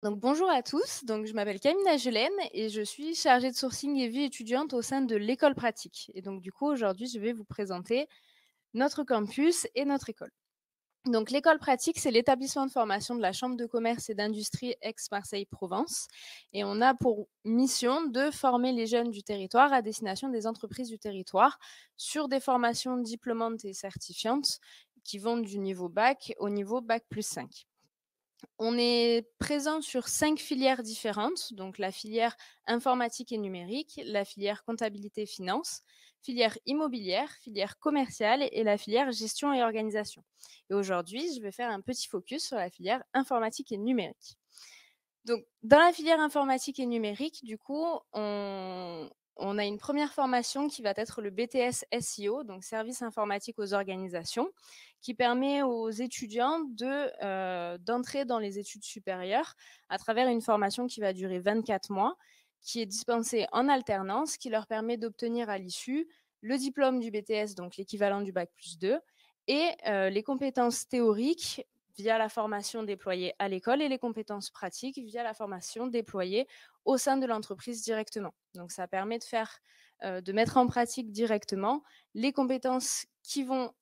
Donc bonjour à tous, donc je m'appelle Camille Nagelaine et je suis chargée de sourcing et vie étudiante au sein de l'école pratique. Et donc du coup aujourd'hui je vais vous présenter notre campus et notre école. Donc l'école pratique, c'est l'établissement de formation de la Chambre de commerce et d'industrie Aix-Marseille-Provence et on a pour mission de former les jeunes du territoire à destination des entreprises du territoire sur des formations diplômantes et certifiantes qui vont du niveau bac au niveau bac plus 5. On est présent sur 5 filières différentes, donc la filière informatique et numérique, la filière comptabilité finance, filière immobilière, filière commerciale et la filière gestion et organisation. Et aujourd'hui, je vais faire un petit focus sur la filière informatique et numérique. Donc, dans la filière informatique et numérique, du coup, on a une première formation qui va être le BTS SEO, donc service informatique aux organisations, qui permet aux étudiants d'entrer dans les études supérieures à travers une formation qui va durer 24 mois, qui est dispensée en alternance, qui leur permet d'obtenir à l'issue le diplôme du BTS, donc l'équivalent du bac plus 2, et les compétences théoriques via la formation déployée à l'école et les compétences pratiques via la formation déployée au sein de l'entreprise directement. Donc ça permet de mettre en pratique directement les compétences qui vont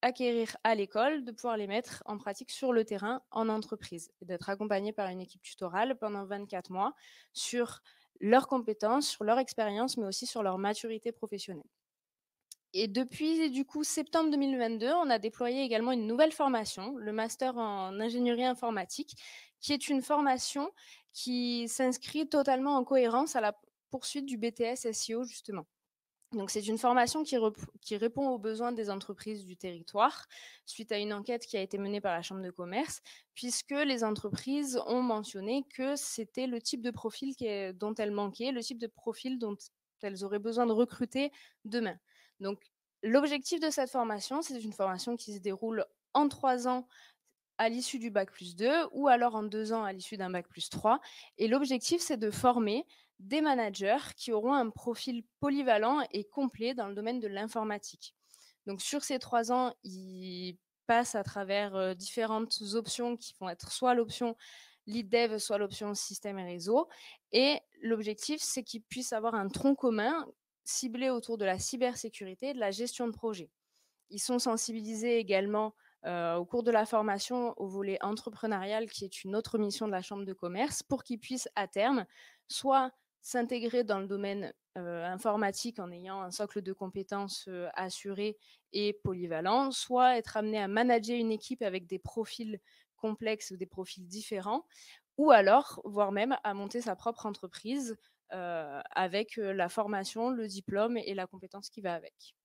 acquérir à l'école, de pouvoir les mettre en pratique sur le terrain en entreprise et d'être accompagné par une équipe tutorale pendant 24 mois sur leurs compétences, sur leur expérience, mais aussi sur leur maturité professionnelle. Et depuis, du coup, septembre 2022, on a déployé également une nouvelle formation, le master en ingénierie informatique, qui est une formation qui s'inscrit totalement en cohérence à la poursuite du BTS SEO, justement. Donc, c'est une formation qui répond aux besoins des entreprises du territoire, suite à une enquête qui a été menée par la Chambre de commerce, puisque les entreprises ont mentionné que c'était le type de profil dont elles manquaient, le type de profil dont elles auraient besoin de recruter demain. Donc, l'objectif de cette formation, c'est une formation qui se déroule en 3 ans à l'issue du bac plus 2 ou alors en 2 ans à l'issue d'un bac plus 3. Et l'objectif, c'est de former des managers qui auront un profil polyvalent et complet dans le domaine de l'informatique. Donc sur ces 3 ans, ils passent à travers différentes options qui vont être soit l'option lead dev, soit l'option système et réseau. Et l'objectif, c'est qu'ils puissent avoir un tronc commun ciblé autour de la cybersécurité et de la gestion de projet. Ils sont sensibilisés également au cours de la formation au volet entrepreneurial, qui est une autre mission de la Chambre de commerce, pour qu'ils puissent à terme soit s'intégrer dans le domaine informatique en ayant un socle de compétences assuré et polyvalent, soit être amené à manager une équipe avec des profils complexes ou des profils différents, ou alors, voire même, à monter sa propre entreprise avec la formation, le diplôme et la compétence qui va avec.